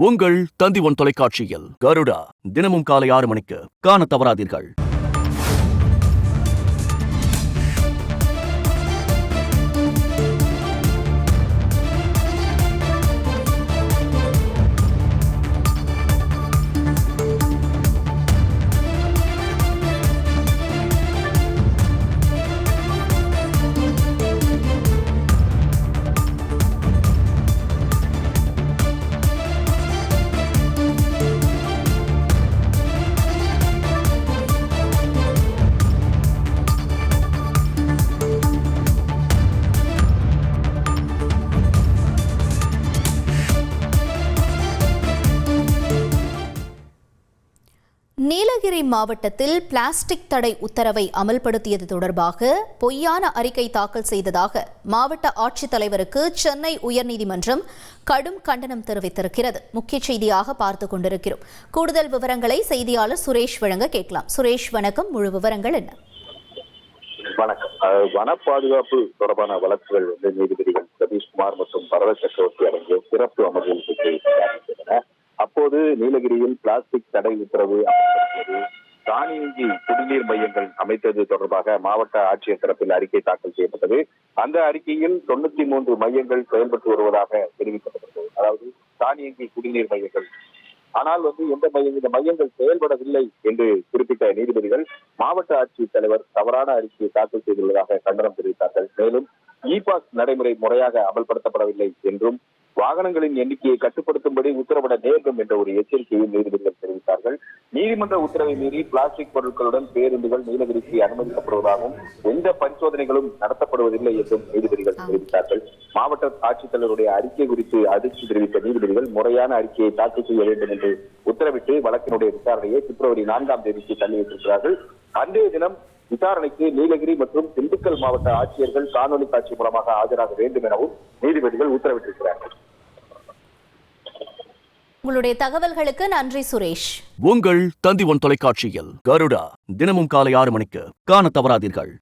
உங்கள் தந்தி ஒன் தொலைக்காட்சியில் கருடா தினமும் காலை 6 மணிக்கு காண தவறாதீர்கள். நீலகிரி மாவட்டத்தில் பிளாஸ்டிக் தடை உத்தரவை அமல்படுத்தியது தொடர்பாக பொய்யான அறிக்கை தாக்கல் செய்ததாக மாவட்ட ஆட்சித்தலைவருக்கு சென்னை உயர்நீதிமன்றம் கடும் கண்டனம் தெரிவித்திருக்கிறது. முக்கிய செய்தியாக பார்த்துக் கொண்டிருக்கிறோம். கூடுதல் விவரங்களை செய்தியாளர் சுரேஷ் வழங்க கேட்கலாம். சுரேஷ், வணக்கம். முழு விவரங்கள் என்ன? வணக்கம். வன பாதுகாப்பு தொடர்பான வழக்குகள் நீதிபதிகள் சதீஷ்குமார் மற்றும் பரத சக்கரவர்த்தி அடங்கிய சிறப்பு அமர்வில் அப்போது நீலகிரியில் பிளாஸ்டிக் தடை உத்தரவு அமல்படுத்தியது, தானியங்கி குடிநீர் மையங்கள் அமைத்தது தொடர்பாக மாவட்ட ஆட்சியர் தரப்பில் அறிக்கை தாக்கல் செய்யப்பட்டது. அந்த அறிக்கையில் 93 மையங்கள் செயல்பட்டு வருவதாக தெரிவிக்கப்பட்டது. அதாவது தானியங்கி குடிநீர் மையங்கள். ஆனால் இந்த மையங்கள் செயல்படவில்லை என்று குறிப்பிட்ட நீதிபதிகள் மாவட்ட ஆட்சித் தலைவர் தவறான அறிக்கையை தாக்கல் செய்துள்ளதாக கண்டனம் தெரிவித்தார்கள். மேலும் இ-பாஸ் நடைமுறை முறையாக அமல்படுத்தப்படவில்லை என்றும் வாகனங்களின் எண்ணிக்கையை கட்டுப்படுத்தும்படி உத்தரவிட நேர்க்கும் என்ற ஒரு எச்சரிக்கையை நீதிபதிகள் தெரிவித்தார்கள். நீதிமன்ற உத்தரவை மீறி பிளாஸ்டிக் பொருட்களுடன் பேருந்துகள் நீலகிரிக்கு அனுமதிக்கப்படுவதாகவும் எந்த பரிசோதனைகளும் நடத்தப்படுவதில்லை என்றும் நீதிபதிகள் தெரிவித்தார்கள். மாவட்ட ஆட்சித்தலைவருடைய அறிக்கை குறித்து அதிர்ச்சி தெரிவித்த நீதிபதிகள் முறையான அறிக்கையை தாக்கல் செய்ய வேண்டும் என்று உத்தரவிட்டு வழக்கினுடைய விசாரணையை பிப்ரவரி 4ஆம் தேதிக்கு தள்ளி வைத்திருக்கிறார்கள். அன்றைய தினம் விசாரணைக்கு நீலகிரி மற்றும் திண்டுக்கல் மாவட்ட ஆட்சியர்கள் காணொலி காட்சி மூலமாக ஆஜராக வேண்டும் எனவும் நீதிபதிகள் உத்தரவிட்டிருக்கிறார்கள். உங்களுடைய தகவல்களுக்கு நன்றி சுரேஷ். உங்கள் தந்தி ஒன் தொலைக்காட்சியில் கருடா தினமும் காலை 6 மணிக்கு காண தவறாதீர்கள்.